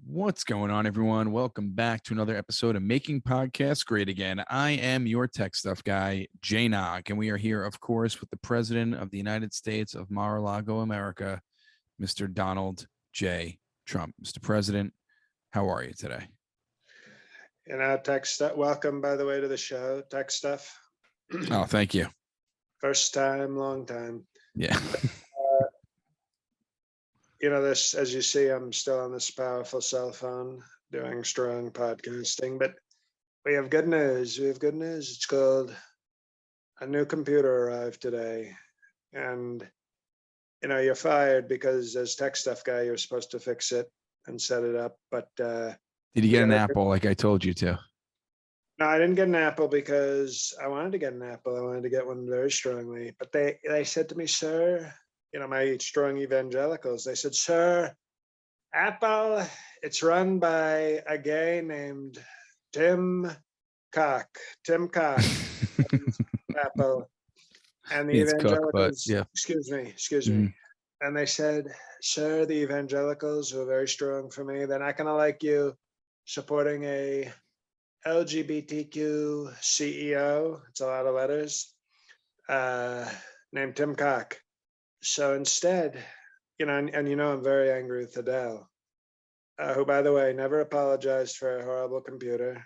What's going on, everyone? Welcome back to another episode of Making Podcasts Great Again. I am your tech stuff guy, Jay Nog, and we are here, of course, with the President of the United States of Mar-A-Lago, America, Mr. Donald J. Trump. Mr. President, how are you today? Tech stuff. Welcome, by the way, to the show, Tech Stuff. Oh, thank you. First time, long time. Yeah. This, as you see, I'm still on this powerful cell phone doing strong podcasting, but we have good news. It's called a new computer arrived today. And, you're fired because as tech stuff guy, you're supposed to fix it and set it up. But did you get an Apple like I told you to? No, I didn't get an Apple because I wanted to get an Apple. I wanted to get one very strongly. But they said to me, sir, my strong evangelicals, they said, sir, Apple, it's run by a guy named Tim Cook, Apple. And the evangelicals, yeah. excuse me. And they said, sir, the evangelicals who are very strong for me, they're not going to like you supporting a LGBTQ CEO, it's a lot of letters, named Tim Cook. So instead, I'm very angry with Adele, who, by the way, never apologized for a horrible computer.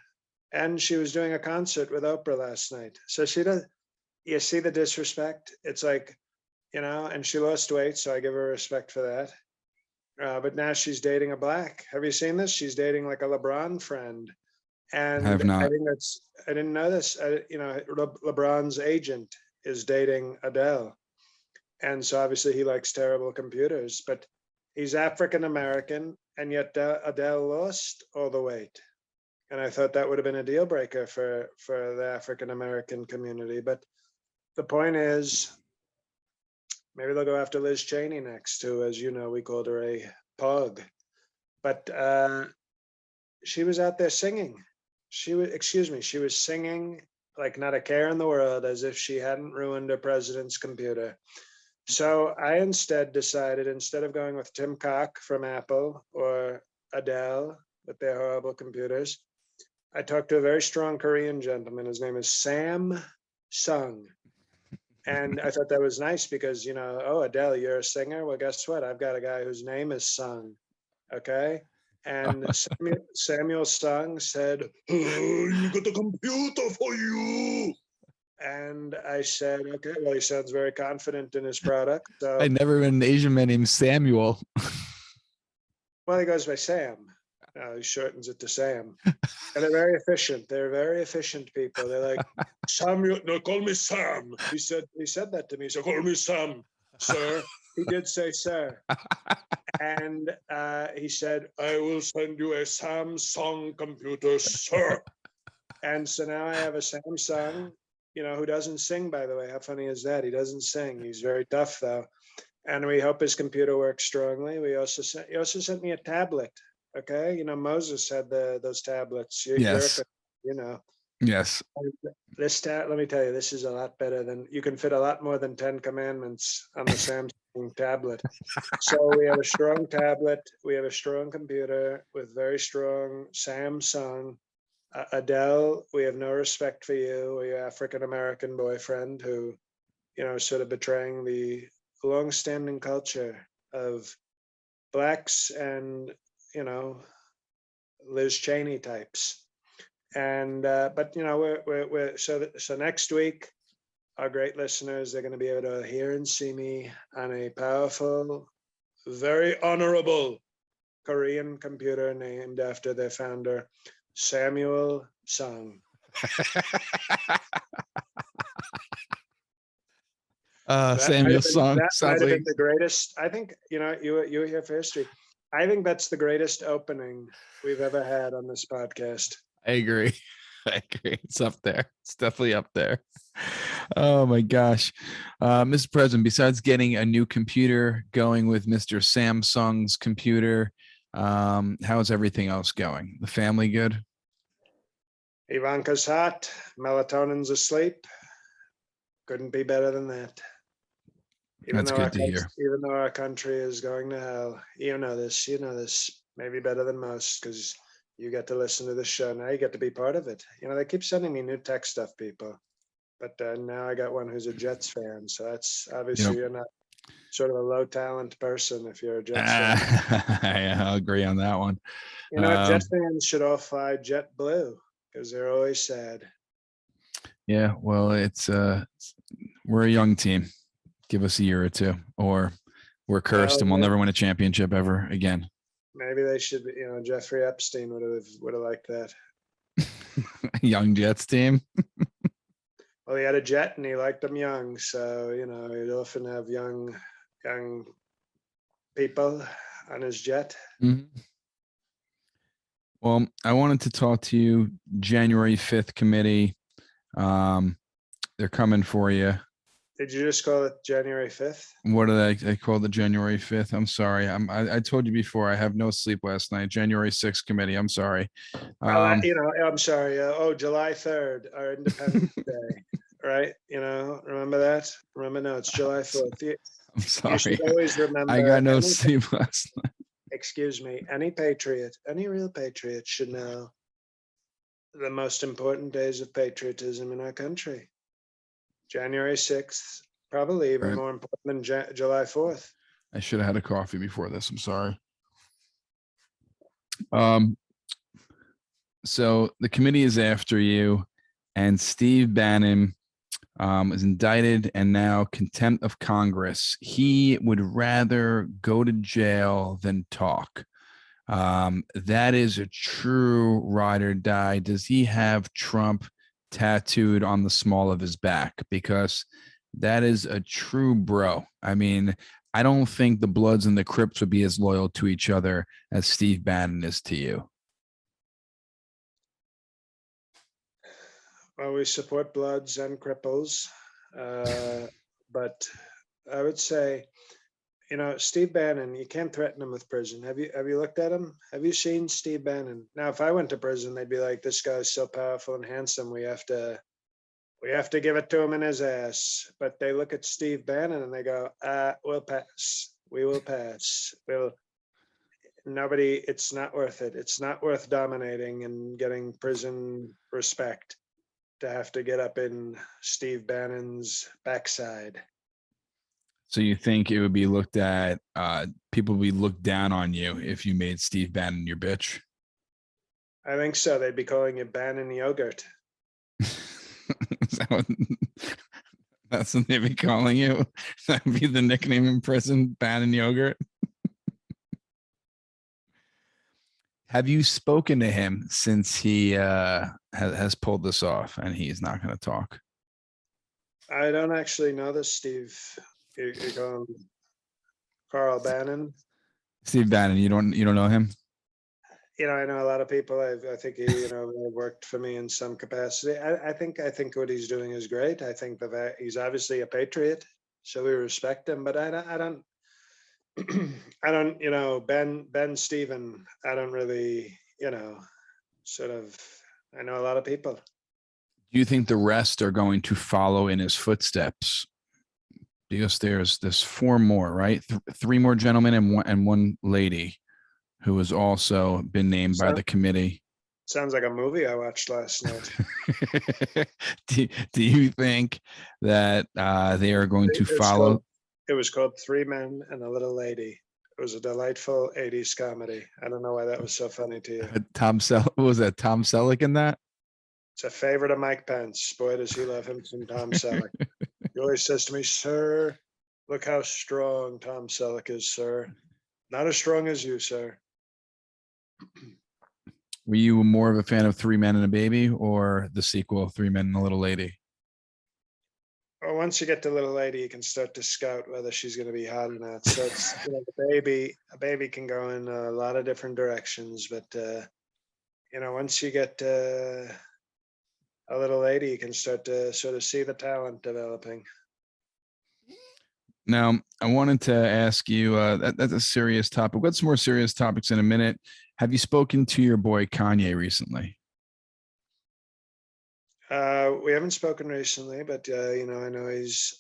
And she was doing a concert with Oprah last night. So she does, you see the disrespect? It's like, and she lost weight, so I give her respect for that. But now she's dating a black. Have you seen this? She's dating like a LeBron friend. And I have not. I didn't know this. LeBron's agent is dating Adele. And so obviously he likes terrible computers, but he's African-American, and yet Adele lost all the weight. And I thought that would have been a deal breaker for the African-American community. But the point is, maybe they'll go after Liz Cheney next, who, as you know, we called her a pug. But she was out there singing. She was singing like not a care in the world, as if she hadn't ruined her president's computer. So I instead decided, instead of going with Tim Cook from Apple or Adele with their horrible computers, I talked to a very strong Korean gentleman. His name is Sam Sung. And I thought that was nice because, oh, Adele, you're a singer? Well, guess what? I've got a guy whose name is Sung. Okay. And Samuel Sung said, oh, you got the computer for you. And I said, okay, well, he sounds very confident in his product. So I never met an Asian man named Samuel. Well, he goes by Sam. He shortens it to Sam. And they're very efficient. They're very efficient people. They're like, Samuel, no, call me Sam. He said that to me. He said, call me Sam, sir. He did say sir. And he said, I will send you a Samsung computer, sir. And so now I have a Samsung, who doesn't sing, by the way. How funny is that? He doesn't sing. He's very tough, though. And we hope his computer works strongly. He also sent me a tablet. Okay. Moses had those tablets. Yes. Yes. This let me tell you, this is a lot better than, you can fit a lot more than 10 commandments on the Samsung tablet. So we have a strong tablet. We have a strong computer with very strong Samsung. Adele, we have no respect for you or your African-American boyfriend who, sort of betraying the long-standing culture of blacks and, Liz Cheney types. And, but, we're so next week, our great listeners, they're going to be able to hear and see me on a powerful, very honorable Korean computer named after their founder, Samuel Sung. Samuel Sung might have been the greatest. I think, you were here for history. I think that's the greatest opening we've ever had on this podcast. I agree. It's up there. It's definitely up there. Oh my gosh. Mr. President, besides getting a new computer going with Mr. Samsung's computer, how's everything else going? The family good? Ivanka's hot. Melatonin's asleep. Couldn't be better than that. That's good to hear. Even though our country is going to hell, you know this, maybe better than most, because you get to listen to the show. Now you get to be part of it. You know, they keep sending me new tech stuff, people. But now I got one who's a Jets fan. So that's obviously you're not sort of a low talent person if you're a Jets fan. I'll agree on that one. You know, Jets fans should all fly JetBlue because they're always sad. Yeah, well, it's we're a young team. Give us a year or two, or we're cursed and we'll never win a championship ever again. Maybe they should, you know, Jeffrey Epstein would have liked that. Young Jets team. Well, he had a jet and he liked them young, so you know he'd often have young people on his jet. Mm-hmm. Well, I wanted to talk to you. January 5th committee. They're coming for you. Did you just call it January 5th? What did I call the January 5th? I'm sorry. I told you before. I have no sleep last night. January 6th committee. I'm sorry. You know, I'm sorry. July 3rd, our Independence Day, right? You know, remember that? Remember, no, it's July 4th. I'm sorry. You should always remember. I got no sleep last night. Excuse me. Any patriot, any real patriot should know the most important days of patriotism in our country. January 6th, probably even more important than July 4th. I should have had a coffee before this. I'm sorry. So the committee is after you, and Steve Bannon is indicted and now contempt of Congress. He would rather go to jail than talk. That is a true ride or die. Does he have Trump tattooed on the small of his back? Because that is a true bro. I mean, I don't think the Bloods and the Crips would be as loyal to each other as Steve Bannon is to you. Well, we support Bloods and Cripples, but I would say, you know, Steve Bannon, you can't threaten him with prison. Have you looked at him? Have you seen Steve Bannon? Now, if I went to prison, they'd be like, this guy's so powerful and handsome. We have to give it to him in his ass. But they look at Steve Bannon and they go, we'll pass. We will pass. It's not worth it. It's not worth dominating and getting prison respect to have to get up in Steve Bannon's backside. So you think it would be looked at, people would be looked down on you if you made Steve Bannon your bitch? I think so. They'd be calling you Bannon yogurt. That's what they'd be calling you? That would be the nickname in prison, Bannon yogurt? Have you spoken to him since he has pulled this off and he's not going to talk? I don't actually know this, Steve. You call him Carl Bannon? Steve Bannon, you don't know him? You know, I know a lot of people. I think he, you know, worked for me in some capacity. I think what he's doing is great. I think that he's obviously a patriot, so we respect him. But I don't, you know, Ben Stephen. I don't really, you know, sort of. I know a lot of people. Do you think the rest are going to follow in his footsteps? Because there's four more, right? Three more gentlemen and one lady who has also been named by the committee. Sounds like a movie I watched last night. Do you think that they are going to follow? It was called Three Men and a Little Lady. It was a delightful 80s comedy. I don't know why that was so funny to you. Was that Tom Selleck in that? It's a favorite of Mike Pence. Boy, does he love him some Tom Selleck. He always says to me, sir, look how strong Tom Selleck is, sir. Not as strong as you, sir. Were you more of a fan of Three Men and a Baby or the sequel, Three Men and a Little Lady? Well, once you get to Little Lady, you can start to scout whether she's going to be hot or not. So it's, you know, a baby can go in a lot of different directions. But, you know, once you get a Little Lady, you can start to sort of see the talent developing. Now, I wanted to ask you, that's a serious topic. We've got some more serious topics in a minute. Have you spoken to your boy Kanye recently? We haven't spoken recently, but, you know, I know he's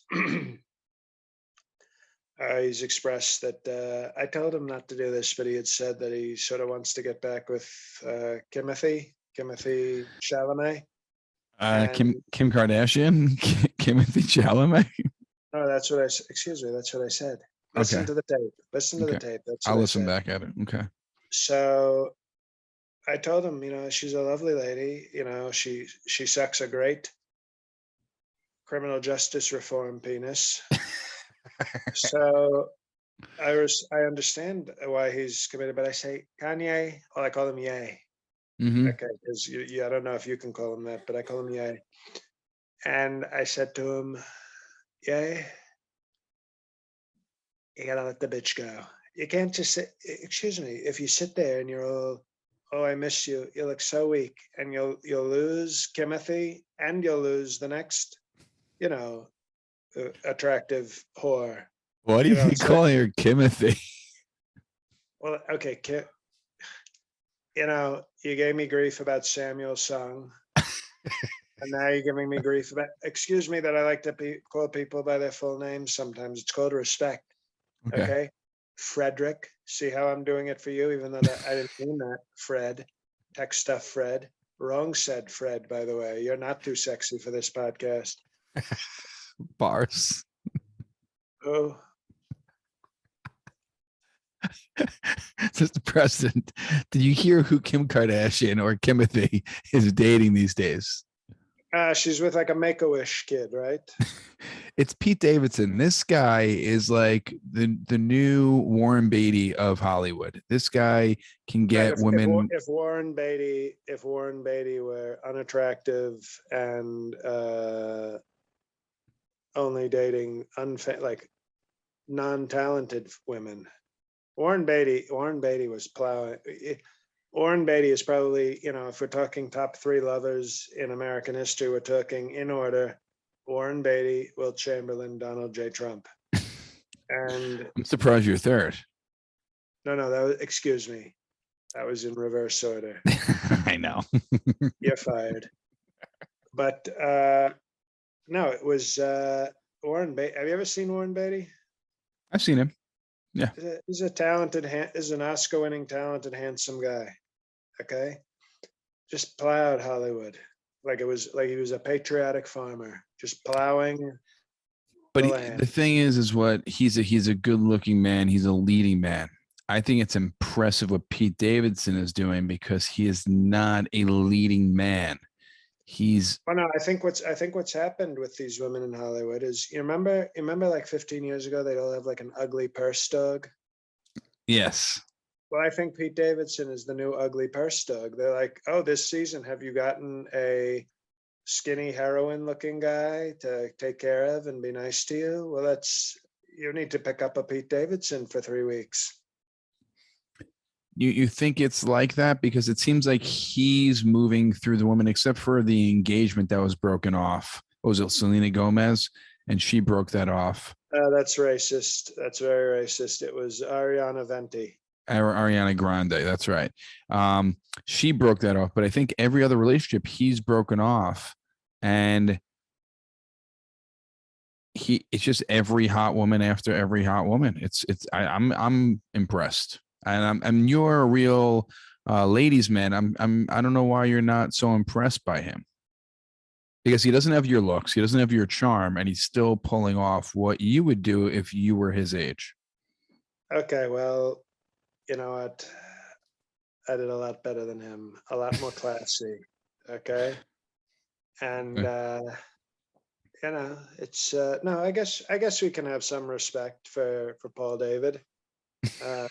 He's expressed that I told him not to do this, but he had said that he sort of wants to get back with Timothy Chalamet. And Kim Kardashian, Timothy Chalamet. no, that's what I. Excuse me, that's what I said. Listen Okay. to the tape. Listen to the Okay. tape. That's I'll what I listen said. back at it. Okay. So I told him, she's a lovely lady. She sucks a great criminal justice reform penis. So I understand why he's committed, but I say Kanye, or I call him Ye. Mm-hmm. Okay, because I don't know if you can call him that, but I call him Ye. And I said to him, Ye, you gotta let the bitch go. You can't just sit. Excuse me. If you sit there and you're all, oh, I miss you. You look so weak, and you'll lose Timothy, and you'll lose the next, you know, attractive whore. Why do you keep It's like, calling her Timothy? well, okay, you gave me grief about Samuel Song, and now you're giving me grief about. Excuse me that I like to call people by their full names. Sometimes it's called respect. Okay. Okay, Frederick. See how I'm doing it for you, even though I didn't mean that. Fred, tech stuff. Fred. Wrong said Fred. By the way, you're not too sexy for this podcast. Bars. Oh, Mr. President, did you hear who Kim Kardashian or Timothy is dating these days? she's with like a Make-A-Wish kid, right? It's Pete Davidson. This guy is like the new Warren Beatty of Hollywood. This guy can Right, get women. if Warren Beatty were unattractive and only dating like non-talented women, Warren Beatty was plowing. Warren Beatty is probably, if we're talking top 3 lovers in American history, we're talking in order: Warren Beatty, Wilt Chamberlain, Donald J. Trump. And I'm surprised you're third. no, excuse me. That was in reverse order. I know. You're fired. But no, it was Warren Beatty. Have you ever seen Warren Beatty? I've seen him. Yeah. He's a talented, he's an Oscar-winning, talented, handsome guy. Okay, just plowed Hollywood like he was a patriotic farmer, just plowing But the land. the thing is what he's a good looking man. He's a leading man. I think it's impressive what Pete Davidson is doing because he is not a leading man. He's. Well, no, I think what's happened with these women in Hollywood is you remember like 15 years ago they'd all have like an ugly purse dog. Yes. Well, I think Pete Davidson is the new ugly purse dog. They're like, oh, this season, have you gotten a skinny heroin looking guy to take care of and be nice to you? Well, you need to pick up a Pete Davidson for 3 weeks. You think it's like that because it seems like he's moving through the woman, except for the engagement that was broken off. What was it, Selena Gomez? And she broke that off. That's racist. That's very racist. It was Ariana Venti. Ariana Grande. That's right. She broke that off, but I think every other relationship he's broken off, and it's just every hot woman after every hot woman. I'm impressed, and you're a real ladies man. I don't know why you're not so impressed by him, because he doesn't have your looks, he doesn't have your charm, and he's still pulling off what you would do if you were his age. Okay, well, you know what? I did a lot better than him, a lot more classy. Okay. And it's no, I guess we can have some respect for Paul David. I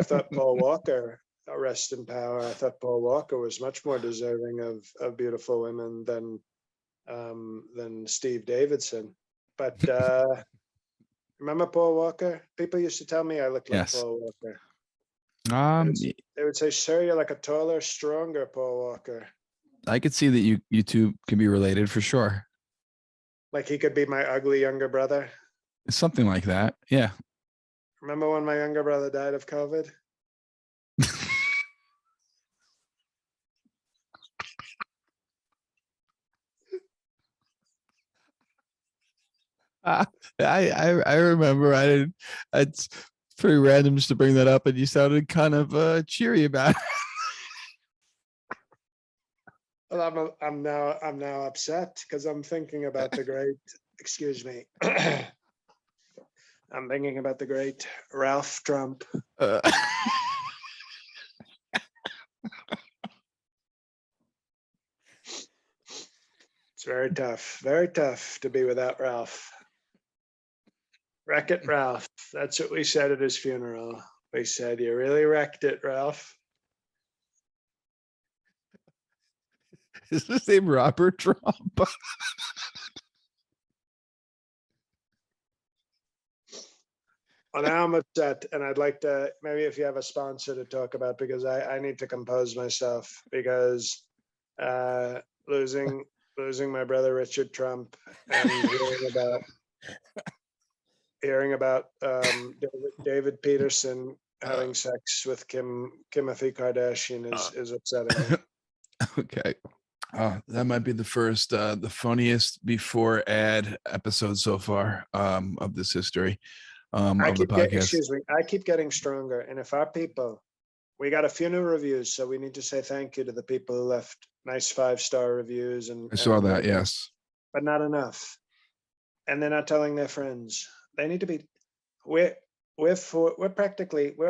thought Paul Walker, rest in power. I thought Paul Walker was much more deserving of beautiful women than Steve Davidson. But remember Paul Walker? People used to tell me I looked like Yes. Paul Walker. Um, They would say, "Sir, you're like a taller, stronger Paul Walker." I could see that you two can be related for sure. Like he could be my ugly younger brother. Something like that. Yeah. Remember when my younger brother died of COVID? I remember. I didn't. It's pretty random just to bring that up, and you sounded kind of cheery about it. Well, I'm now upset because I'm thinking about the great. Excuse me. I'm thinking about the great Ralph Trump. Uh, It's very tough to be without Ralph. Wreck it, Ralph. That's what we said at his funeral. We said, "You really wrecked it, Ralph." is his name Robert Trump? Well, now I'm upset, and I'd like to maybe if you have a sponsor to talk about because I need to compose myself because uh, losing my brother Richard Trump and hearing about David Peterson having sex with Kimothy Kardashian is upsetting me. Okay. That might be the funniest before ad episode so far of this history of the podcast. I keep getting stronger, and if our people, we got a few new reviews, so we need to say thank you to the people who left nice 5-star reviews I saw that. ratings, Yes. but not enough. And they're not telling their friends. They need to be. We're we're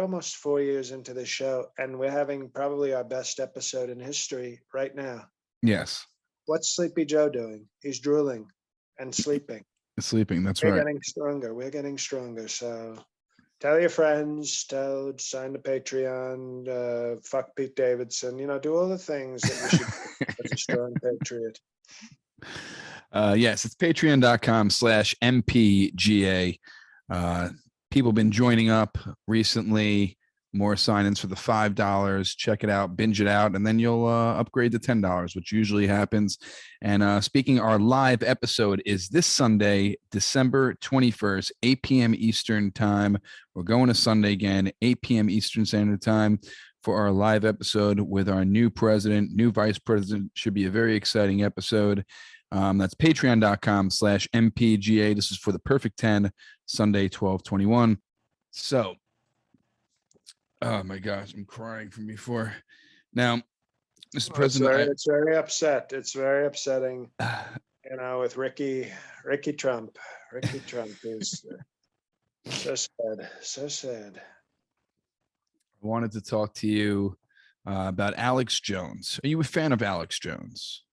almost 4 years into the show, and we're having probably our best episode in history right now. Yes. What's Sleepy Joe doing? He's drooling and sleeping. Sleeping. That's We're right. getting stronger. We're getting stronger. So tell your friends, sign the Patreon, fuck Pete Davidson, do all the things that you should as a strong patriot. Yes, it's patreon.com/mpga. People been joining up recently. More sign-ins for the $5. Check it out, binge it out, and then you'll upgrade to $10, which usually happens. And speaking, our live episode is this Sunday, December 21st, 8 p.m. Eastern time. We're going to Sunday again, 8 p.m. Eastern Standard Time for our live episode with our new president, new vice president. Should be a very exciting episode. That's patreon.com/mpga. This is for the Perfect 10, Sunday, 12/21. So, oh my gosh, I'm crying from before. Now, Mr. President, it's very upset. It's very upsetting, with Ricky Trump. Ricky Trump is so sad, so sad. I wanted to talk to you about Alex Jones. Are you a fan of Alex Jones?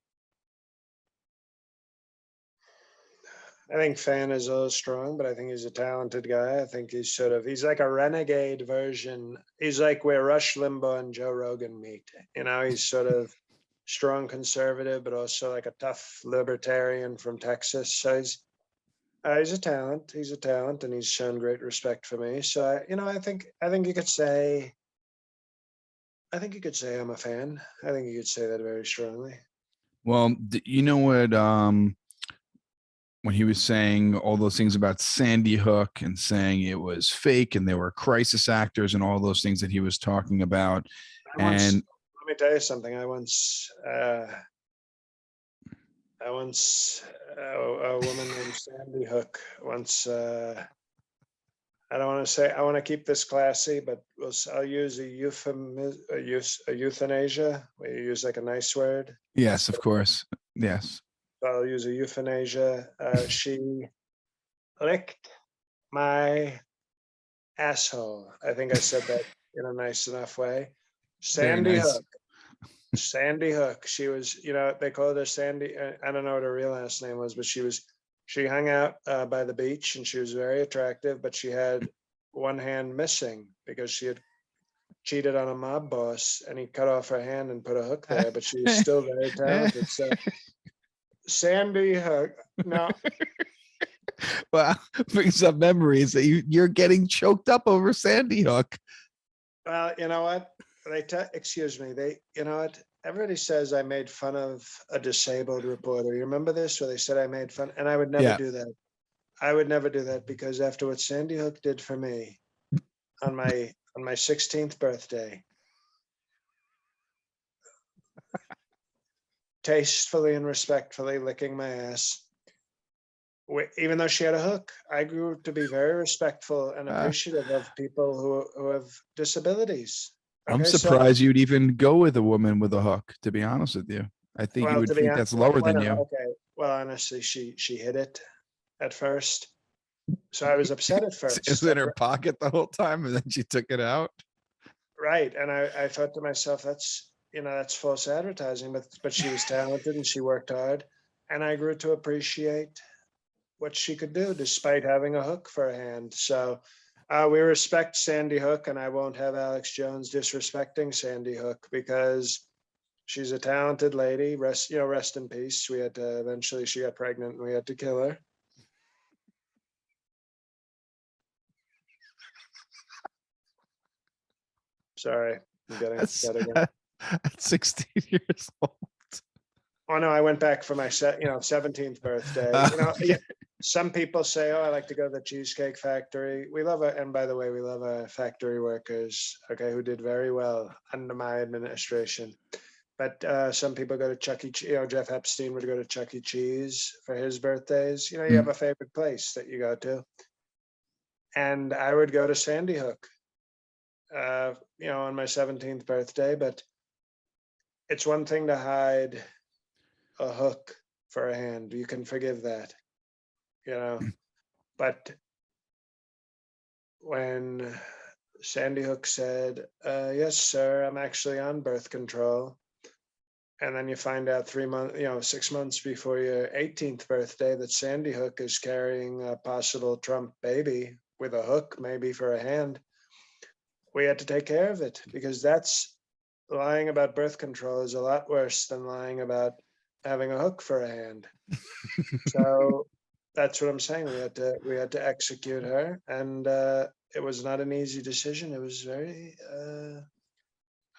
I think fan is a little strong, but I think he's a talented guy. I think he's like a renegade version. He's like where Rush Limbaugh and Joe Rogan meet. He's sort of strong conservative, but also like a tough libertarian from Texas. So he's a talent. He's a talent, and he's shown great respect for me. So I think you could say. I think you could say I'm a fan. I think you could say that very strongly. Well, you know what? When he was saying all those things about Sandy Hook and saying it was fake and they were crisis actors and all those things that he was talking about. Let me tell you something. A woman named Sandy Hook once. I don't want to say. I want to keep this classy, but I'll use a euthanasia. Where you use like a nice word. Yes, of course. Yes. I'll use a euthanasia. She licked my asshole. I think I said that in a nice enough way. Sandy nice. Hook. Sandy Hook. She was, they called her Sandy. I don't know what her real last name was, but she hung out by the beach, and she was very attractive, but she had one hand missing because she had cheated on a mob boss, and he cut off her hand and put a hook there, but she was still very talented. So Sandy Hook. No. Well, brings up memories that you're getting choked up over Sandy Hook. Well, you know what? Excuse me. Everybody says I made fun of a disabled reporter. You remember this, where they said I made fun, and I would never do that. I would never do that, because after what Sandy Hook did for me on my 16th birthday, tastefully and respectfully licking my ass, Even though she had a hook, I grew to be very respectful and Uh, appreciative of people who have disabilities. I'm Okay, so surprised you'd even go with a woman with a hook, to be honest with you. I think you well, would to be think honest, that's lower well, than no, you. okay. Well, honestly, she hid it at first, so I was upset at It was first. in her pocket the whole time, and then she took it out. Right, and I thought to myself, that's that's false advertising. But she was talented and she worked hard, and I grew to appreciate what she could do despite having a hook for a hand. So we respect Sandy Hook, and I won't have Alex Jones disrespecting Sandy Hook because she's a talented lady. Rest in peace. We had to eventually she got pregnant and we had to kill her. Sorry, I'm getting That's, upset again. at 16 years old. Oh no, I went back for my 17th birthday. Yeah, some people say, "Oh, I like to go to the Cheesecake Factory." We love it, and by the way, we love our factory workers. Okay, who did very well under my administration. But some people go to Chuck E. Cheese. Jeff Epstein would go to Chuck E. Cheese for his birthdays. You have a favorite place that you go to, and I would go to Sandy Hook. On my 17th birthday, but it's one thing to hide a hook for a hand. You can forgive that, you know. But when Sandy Hook said, "Yes, sir, I'm actually on birth control," and then you find out 3 months, 6 months before your 18th birthday that Sandy Hook is carrying a possible Trump baby with a hook, maybe for a hand, we had to take care of it because that's lying about birth control is a lot worse than lying about having a hook for a hand. So that's what I'm saying. We had to execute her, and it was not an easy decision. It was very,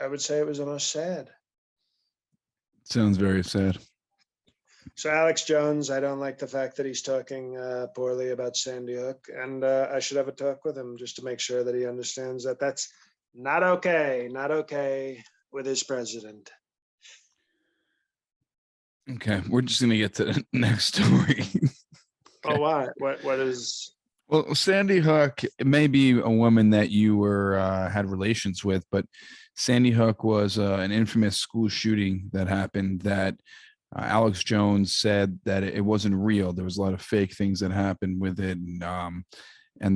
I would say, it was almost sad. Sounds very sad. So Alex Jones, I don't like the fact that he's talking poorly about Sandy Hook, and I should have a talk with him just to make sure that he understands that that's not okay, not okay with his president. Okay, we're just gonna get to the next story. Oh, why? What is? Well, Sandy Hook may be a woman that you were had relations with, but Sandy Hook was an infamous school shooting that happened. That Alex Jones said that it wasn't real. There was a lot of fake things that happened with it, and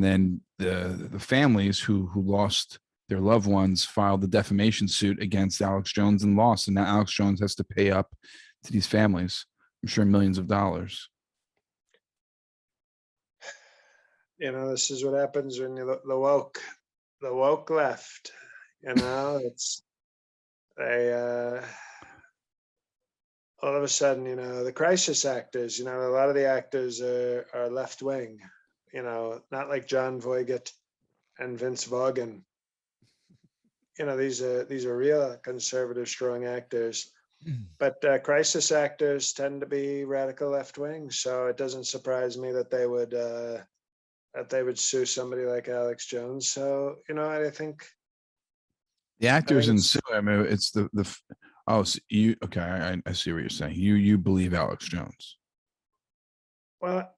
then the families who lost their loved ones filed the defamation suit against Alex Jones and lost, and now Alex Jones has to pay up to these families. I'm sure millions of dollars. This is what happens when the woke left. It's they all of a sudden, the crisis actors. A lot of the actors are left wing. Not like John Voight and Vince Vaughn. These are real conservative, strong actors. But crisis actors tend to be radical left wing, so it doesn't surprise me that they would sue somebody like Alex Jones. So I think The actors in it's sue. I mean, it's the oh, so you okay? I see what you're saying. You believe Alex Jones. well,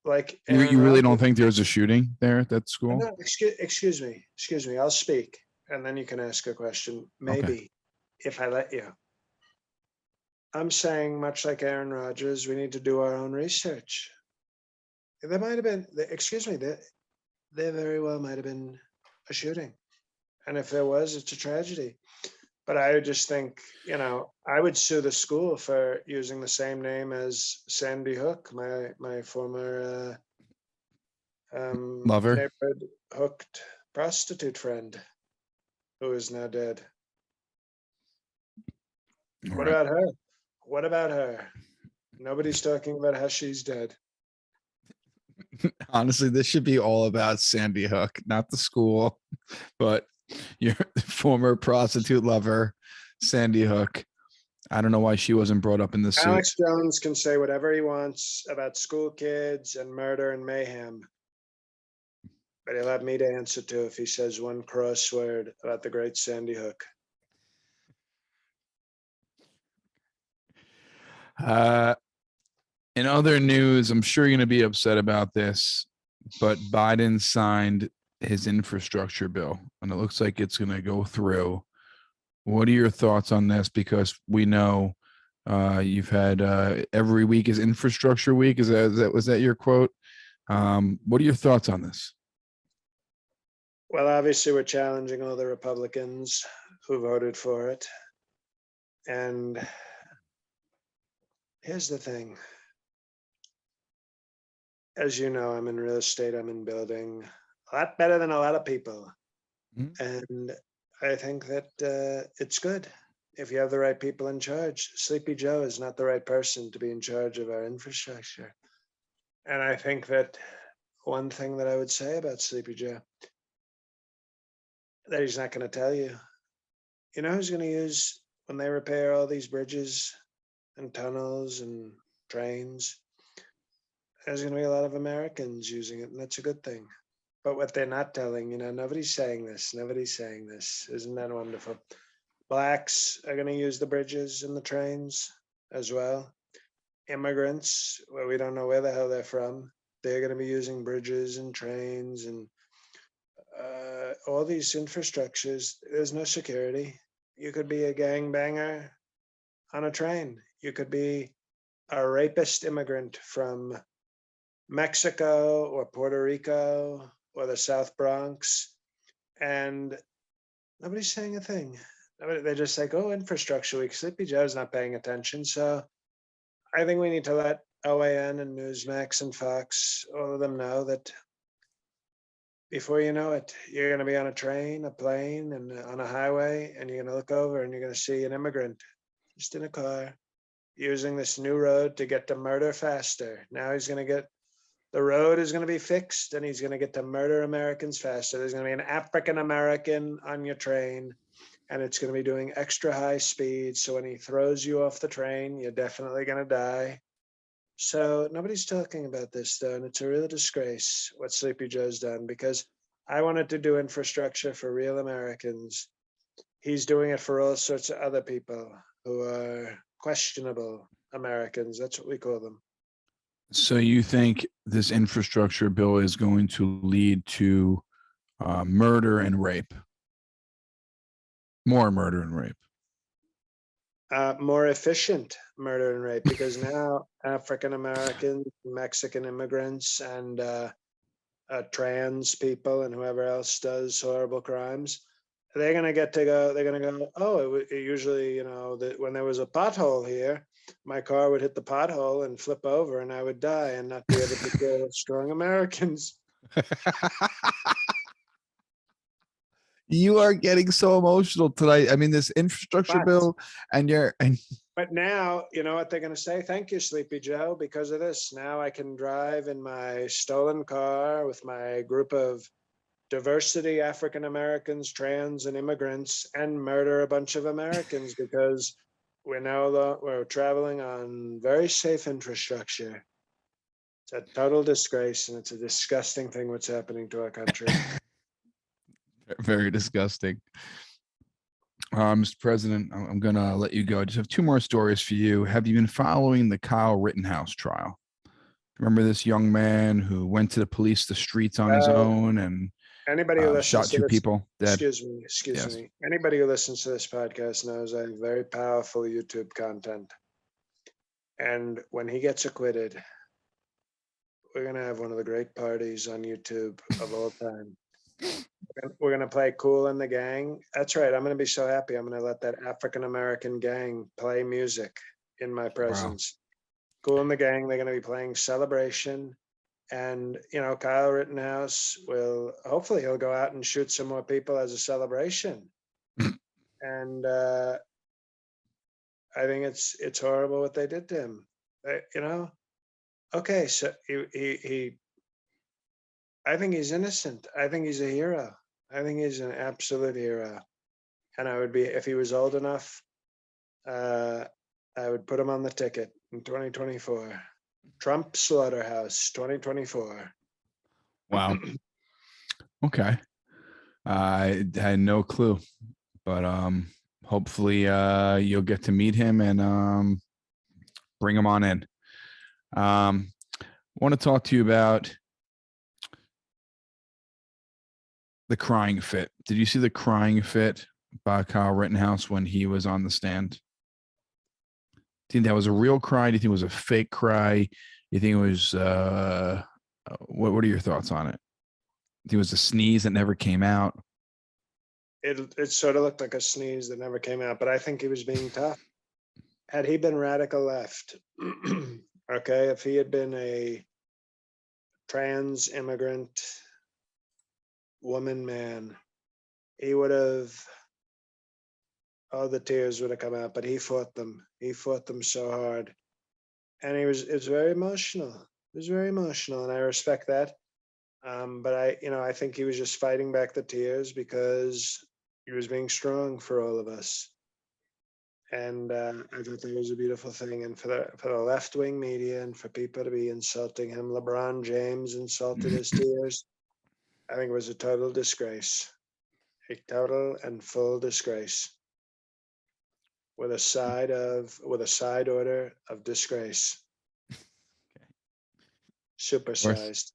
like You Aaron really don't Rodgers. think there was a shooting there at that school? No, excuse me. I'll speak, and then you can ask a question. Okay. Maybe if I let you. I'm saying, much like Aaron Rodgers, we need to do our own research. There might have been, excuse me, there very well might have been a shooting. And if there was, it's a tragedy. But I would just think, I would sue the school for using the same name as Sandy Hook, my former Lover. neighborhood hooked prostitute friend who is now dead. All What right. about her? What about her? Nobody's talking about how she's dead. Honestly, this should be all about Sandy Hook, not the school, but your former prostitute lover, Sandy Hook. I don't know why she wasn't brought up in the suit. Alex Jones can say whatever he wants about school kids and murder and mayhem, but he'll have me to answer to if he says one cross word about the great Sandy Hook. Uh, In other news, I'm sure you're going to be upset about this, but Biden signed his infrastructure bill, and it looks like it's going to go through. What are your thoughts on this? Because we know you've had every week is infrastructure week. Was that your quote? What are your thoughts on this? Well, obviously, we're challenging all the Republicans who voted for it. And here's the thing. As you know, I'm in real estate, I'm in building, a lot better than a lot of people. Mhm. And I think that it's good if you have the right people in charge. Sleepy Joe is not the right person to be in charge of our infrastructure. And I think that one thing that I would say about Sleepy Joe that he's not going to tell you, you know who's going to use when they repair all these bridges and tunnels and trains? There's going to be a lot of Americans using it, and that's a good thing. But what they're not telling, nobody's saying this. Nobody's saying this. Isn't that wonderful? Blacks are going to use the bridges and the trains as well. Immigrants, well, we don't know where the hell they're from. They're going to be using bridges and trains and all these infrastructures. There's no security. You could be a gangbanger on a train. You could be a rapist immigrant from Mexico or Puerto Rico or the South Bronx, and nobody's saying a thing. They're just like, oh, infrastructure week. Sleepy Joe's not paying attention. So I think we need to let OAN and Newsmax and Fox, all of them know that before you know it, you're going to be on a train, a plane, and on a highway, and you're going to look over and you're going to see an immigrant just in a car using this new road to get to murder faster. Now he's going to get the road is going to be fixed and he's going to get to murder Americans faster. There's going to be an African American on your train and it's going to be doing extra high speed. So when he throws you off the train, you're definitely going to die. So nobody's talking about this though. And it's a real disgrace what Sleepy Joe's done, because I wanted to do infrastructure for real Americans. He's doing it for all sorts of other people who are questionable Americans. That's what we call them. So you think this infrastructure bill is going to lead to murder and rape? More murder and rape? More efficient murder and rape, because now African Americans, Mexican immigrants, and trans people and whoever else does horrible crimes, they're going to get to go. They're going to go, oh, it usually, when there was a pothole here, my car would hit the pothole and flip over and I would die and not be able to kill strong Americans. You are getting so emotional tonight. I mean, this infrastructure bill, and But now, you know what they're going to say? Thank you, Sleepy Joe. Because of this, now I can drive in my stolen car with my group of diversity African Americans, trans, and immigrants, and murder a bunch of Americans because we're traveling on very safe infrastructure. It's a total disgrace, and it's a disgusting thing what's happening to our country. very disgusting. Mr. President, I'm going to let you go. I just have two more stories for you. Have you been following the Kyle Rittenhouse trial? Remember this young man who went to the streets on his own and Anybody who listens shot to two this, people dead? excuse me. Anybody who listens to this podcast knows I have very powerful YouTube content. And when he gets acquitted, we're going to have one of the great parties on YouTube of all time. We're going to play Kool and the Gang. That's right. I'm going to be so happy. I'm going to let that African American gang play music in my presence. Wow. Kool and the Gang, they're going to be playing Celebration. And, Kyle Rittenhouse will, hopefully he'll go out and shoot some more people as a celebration. And I think it's horrible what they did to him. Okay, so he I think he's innocent. I think he's a hero. I think he's an absolute hero. And I would be, if he was old enough, I would put him on the ticket in 2024. Trump Slaughterhouse 2024. Wow. Okay. I had no clue, but hopefully you'll get to meet him and bring him on in. Want to talk to you about the crying fit. Did you see the crying fit by Kyle Rittenhouse when he was on the stand? Do you think that was a real cry? Do you think it was a fake cry? Do you think it was what are your thoughts on it? Do you think it was a sneeze that never came out? It sort of looked like a sneeze that never came out, but I think he was being tough. Had he been radical left, okay, if he had been a trans immigrant woman man, he would have, oh, the tears would have come out, but he fought them. He fought them so hard. And it was very emotional. It was very emotional, and I respect that. But I think he was just fighting back the tears because he was being strong for all of us. And I thought that was a beautiful thing. And for the left wing media and for people to be insulting him, LeBron James insulted his tears. I think it was a total disgrace, a total and full disgrace, with a side order of disgrace, supersized.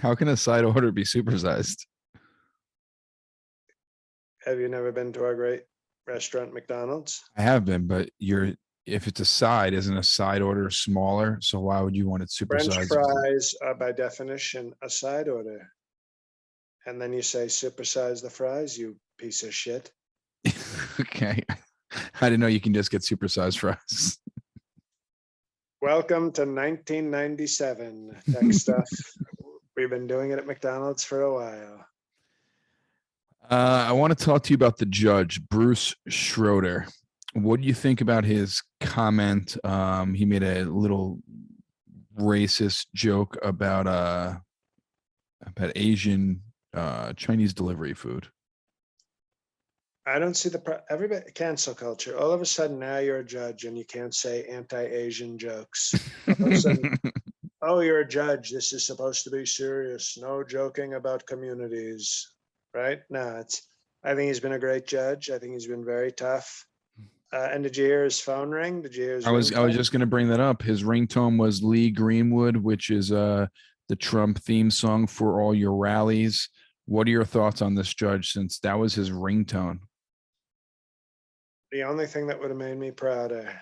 How can a side order be supersized? Have you never been to our great restaurant, McDonald's? I have been, but if it's a side, isn't a side order smaller? So why would you want it French supersized? fries are by definition a side order. And then you say supersize the fries, you piece of shit. Okay. I didn't know you can just get supersized fries. Welcome to 1997 tech stuff. We've been doing it at McDonald's for a while. I want to talk to you about the judge, Bruce Schroeder. What do you think about his comment? He made a little racist joke about Asian Chinese delivery food. I don't see everybody cancel culture. All of a sudden now you're a judge and you can't say anti-Asian jokes. All of a sudden, oh, you're a judge. This is supposed to be serious. No joking about communities, right? No, I think he's been a great judge. I think he's been very tough. And did you hear his phone ring? Did you hear his I was just going to bring that up. His ringtone was Lee Greenwood, which is the Trump theme song for all your rallies. What are your thoughts on this judge, since that was his ringtone? The only thing that would have made me prouder,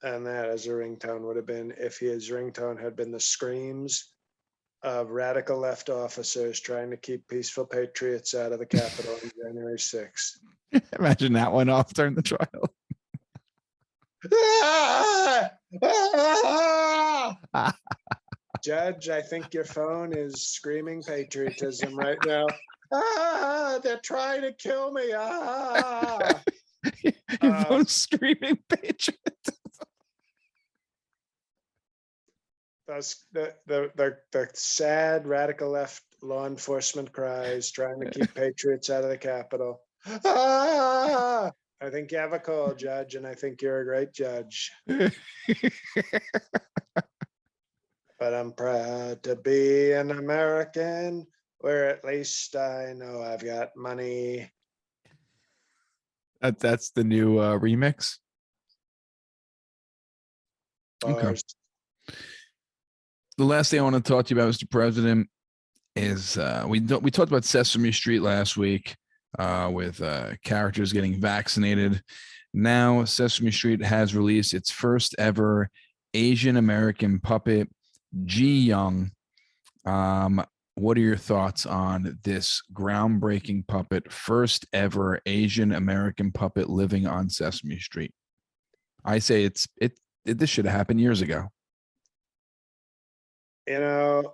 and that as a ringtone, would have been if his ringtone had been the screams of radical left officers trying to keep peaceful patriots out of the Capitol on January 6th. Imagine that went off during the trial. Judge, I think your phone is screaming patriotism right now. They're trying to kill me. Your phone's screaming patriotism. The sad radical left law enforcement cries trying to keep patriots out of the Capitol. I think you have a call, Judge, and I think you're a great judge. But I'm proud to be an American, where at least I know I've got money. That's the new remix. Bars. Okay. The last thing I want to talk to you about, Mr. President, is we talked about Sesame Street last week with characters getting vaccinated. Now Sesame Street has released its first ever Asian American puppet, Ji Young. What are your thoughts on this groundbreaking puppet, first ever Asian American puppet living on Sesame Street? I say this should have happened years ago. You know,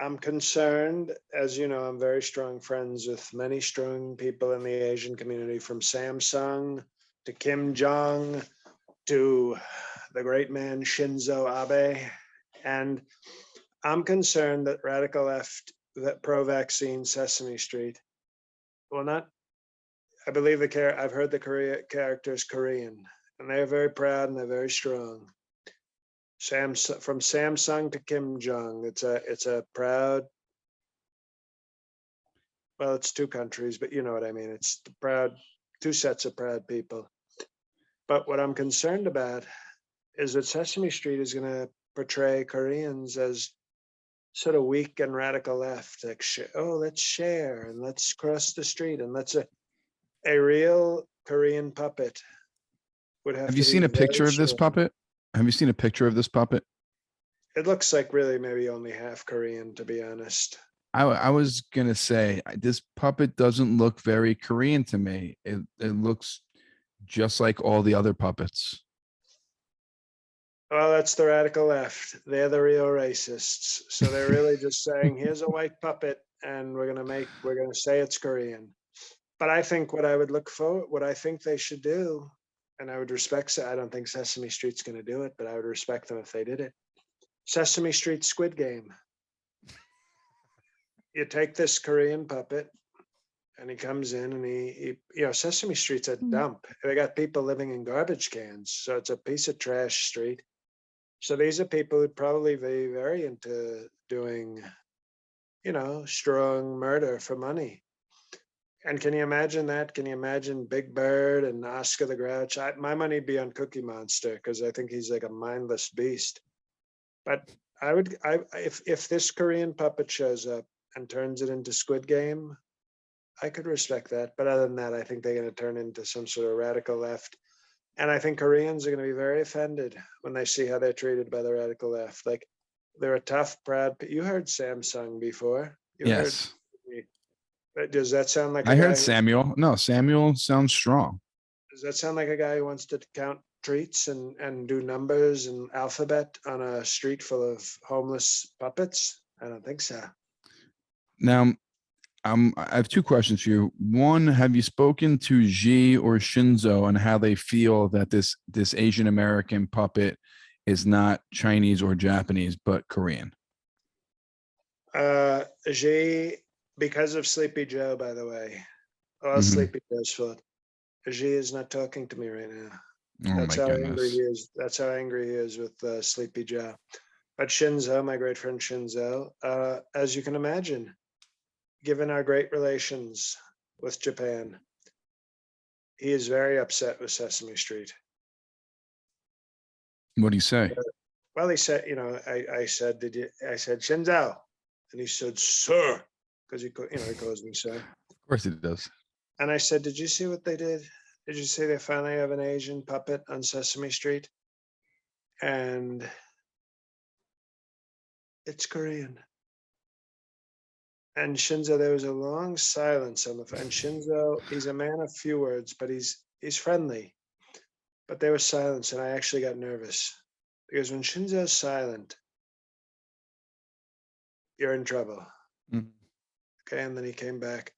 I'm concerned. As you know, I'm very strong friends with many strong people in the Asian community, from Samsung to Kim Jong to the great man Shinzo Abe. And I'm concerned that radical left, that pro-vaccine Sesame Street, I believe I've heard the character is Korean, and they're very proud and they're very strong. From Samsung to Kim Jong, it's a proud, well, it's two countries, but you know what I mean. It's two sets of proud people. But what I'm concerned about is that Sesame Street is going to portray Koreans as sort of weak and radical left, like, let's share and let's cross the street and let's a real Korean puppet would have Have to you be seen a very picture of this strong. puppet? Have you seen a picture of this puppet? It looks like really maybe only half Korean, to be honest. I was gonna say this puppet doesn't look very Korean to me. It looks just like all the other puppets. Well, that's the radical left. They're the real racists. So they're really just saying, here's a white puppet, and we're gonna say it's Korean. But I think what I would look for, what I think they should do, and I would respect. I don't think Sesame Street's going to do it, but I would respect them if they did it. Sesame Street Squid Game. You take this Korean puppet, and he comes in, and he Sesame Street's a dump. They got people living in garbage cans, so it's a piece of trash street. So these are people who'd probably be very into doing, strong murder for money. And can you imagine that? Can you imagine Big Bird and Oscar the Grouch? My money'd be on Cookie Monster because I think he's like a mindless beast. But if this Korean puppet shows up and turns it into Squid Game, I could respect that. But other than that, I think they're going to turn into some sort of radical left. And I think Koreans are going to be very offended when they see how they're treated by the radical left. Like, they're a tough, proud. You heard Samsung before. Yes. Does that sound like I heard Samuel. No, Samuel sounds strong. Does that sound like a guy who wants to count treats and do numbers and alphabet on a street full of homeless puppets? I don't think so. Now, I have two questions for you. One, have you spoken to Xi or Shinzo on how they feel that this Asian American puppet is not Chinese or Japanese, but Korean? Xi, because of Sleepy Joe, by the way. All Sleepy Joe's fault. Xi is not talking to me right now. Oh That's my how goodness. angry he is. That's how angry he is with Sleepy Joe. But Shinzo, my great friend Shinzo, as you can imagine, given our great relations with Japan, he is very upset with Sesame Street. What do you say? Well, he said, I said, Shinzo? And he said, sir, because he calls me sir. Of course it does. And I said, did you see what they did? Did you see they finally have an Asian puppet on Sesame Street? And it's Korean. And Shinzo, there was a long silence on the phone. And Shinzo, he's a man of few words, but he's friendly. But there was silence, and I actually got nervous. Because when Shinzo's silent, you're in trouble. Mm-hmm. Okay, and then he came back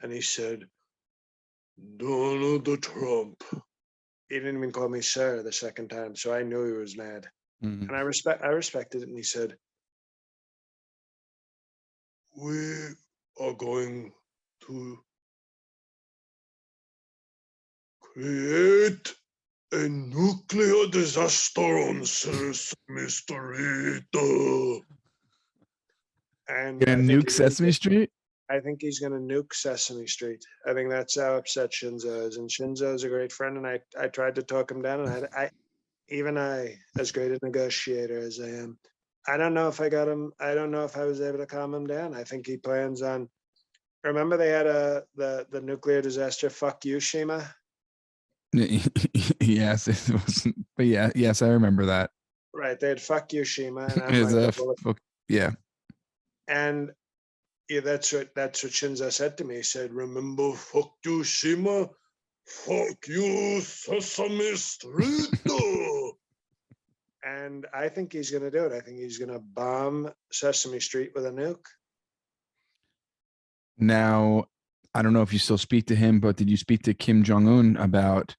and he said, Donald Trump. He didn't even call me sir the second time, so I knew he was mad. Mm-hmm. And I respected it, and he said, we are going to create a nuclear disaster on Sesame Street. And nuke Sesame Street? I think he's going to nuke Sesame Street. I think that's how upset Shinzo is. And Shinzo is a great friend, and I tried to talk him down, and I, as great a negotiator as I am, I don't know if I got him. I don't know if I was able to calm him down. I think he plans on. Remember, they had the nuclear disaster. Fuck you, Shima. Yes, it wasn't. But yes, I remember that. Right, they had fuck you, Shima, and I'm like, yeah. And yeah, that's what Shinzo said to me. He said, "Remember, fuck you, Shima, fuck you, Sesame Street." And I think he's going to do it. I think he's going to bomb Sesame Street with a nuke. Now, I don't know if you still speak to him, but did you speak to Kim Jong-un about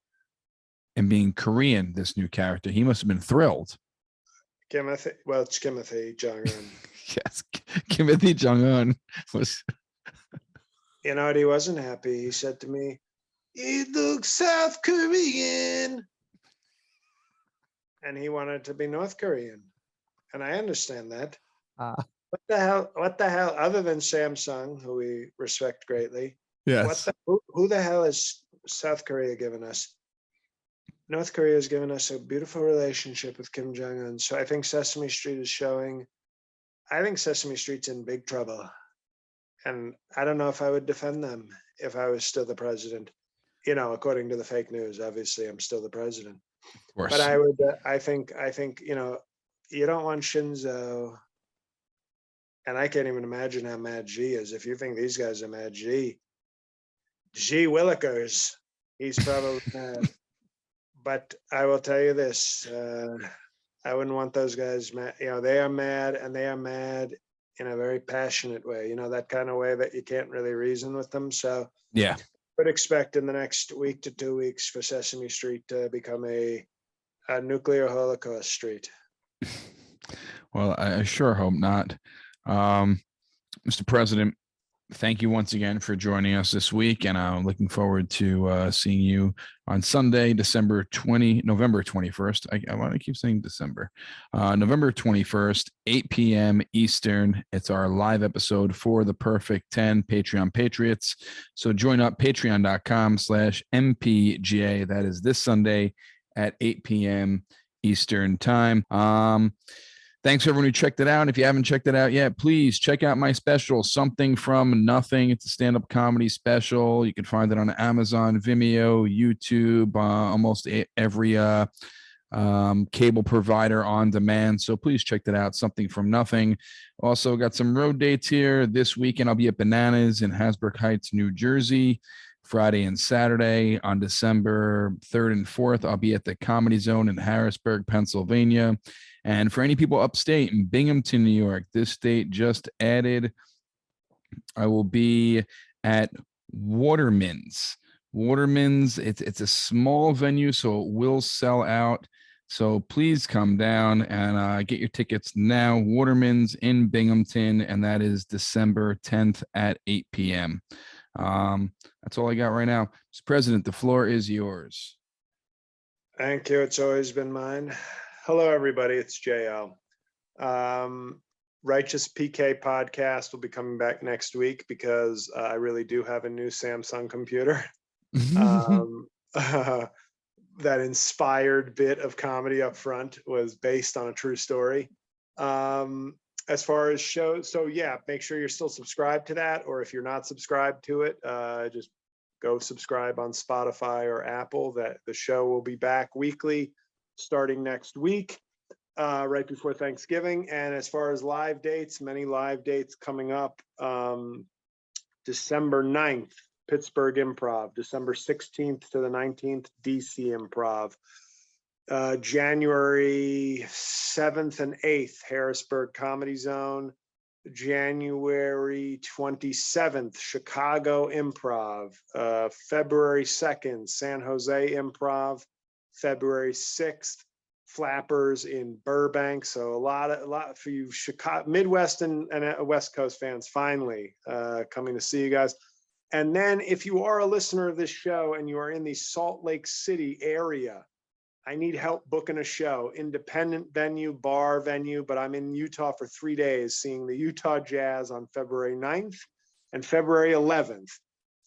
him being Korean, this new character? He must have been thrilled. It's Timothy Jong-un. Yes, Timothy Jong-un was. You know what? He wasn't happy. He said to me, "He looks South Korean." And he wanted to be North Korean. And I understand that. What the hell, other than Samsung, who we respect greatly, Yes. who the hell is South Korea giving us? North Korea has given us a beautiful relationship with Kim Jong-un. So I think Sesame Street is showing, I think Sesame Street's in big trouble. And I don't know if I would defend them if I was still the president. According to the fake news, obviously I'm still the president. Of But course. I would, I think, you don't want Shinzo, and I can't even imagine how mad G is. If you think these guys are mad, G Willikers, he's probably mad. But I will tell you this, I wouldn't want those guys mad. They are mad, and they are mad in a very passionate way, that kind of way that you can't really reason with them. So Yeah. would expect in the next week to 2 weeks for Sesame Street to become a nuclear holocaust street. Well, I sure hope not. Mr. President, thank you once again for joining us this week, and I'm looking forward to seeing you on Sunday, November 21st. I want to keep saying December. November 21st, 8 p.m. Eastern. It's our live episode for the Perfect 10 Patreon Patriots. So join up, patreon.com/MPGA. That is this Sunday at 8 p.m. Eastern time. Thanks for everyone who checked it out. If you haven't checked it out yet, please check out my special, Something from Nothing. It's a stand-up comedy special. You can find it on Amazon, Vimeo, YouTube, almost every cable provider on demand. So please check that out, Something from Nothing. Also got some road dates here. This weekend, I'll be at Bananas in Hasbrook Heights, New Jersey. Friday and Saturday. On December 3rd and 4th, I'll be at the Comedy Zone in Harrisburg, Pennsylvania. And for any people upstate in Binghamton, New York, this date just added, I will be at Waterman's. Waterman's, it's a small venue, so it will sell out. So please come down and get your tickets now. Waterman's in Binghamton, and that is December 10th at 8 p.m. That's all I got right now. Mr. President, the floor is yours. Thank you. It's always been mine. Hello, everybody. It's JL. Righteous PK podcast will be coming back next week because I really do have a new Samsung computer. That inspired bit of comedy up front was based on a true story. As far as shows, so yeah, make sure you're still subscribed to that, or if you're not subscribed to it, just go subscribe on Spotify or Apple. That the show will be back weekly starting next week, right before Thanksgiving. And as far as live dates, many live dates coming up. December 9th, Pittsburgh Improv. December 16th to the 19th, DC Improv. January 7th and 8th, Harrisburg Comedy Zone. January 27th, Chicago Improv. February 2nd, San Jose Improv. February 6th, Flappers in Burbank. So a lot for you Chicago, Midwest and West Coast fans finally coming to see you guys. And then if you are a listener of this show and you are in the Salt Lake City area, I need help booking a show, independent venue, bar venue, but I'm in Utah for 3 days seeing the Utah Jazz on February 9th and February 11th.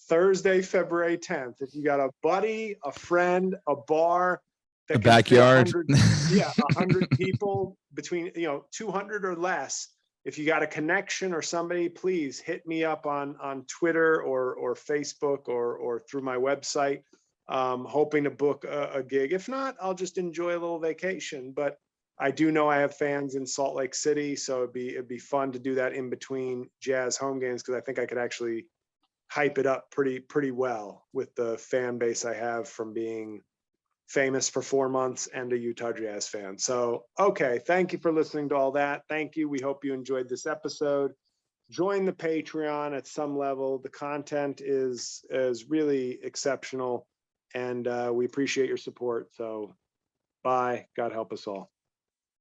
Thursday, February 10th. If you got a buddy, a friend, a bar, that a backyard, 100 people between 200 or less. If you got a connection or somebody, please hit me up on Twitter or Facebook or through my website. Hoping to book a gig. If not, I'll just enjoy a little vacation. But I do know I have fans in Salt Lake City, so it'd be fun to do that in between Jazz home games because I think I could actually hype it up pretty well with the fan base I have from being famous for 4 months and a Utah Jazz fan. So, okay, thank you for listening to all that. Thank you. We hope you enjoyed this episode. Join the Patreon at some level. The content is really exceptional, and we appreciate your support. So, bye. God help us all.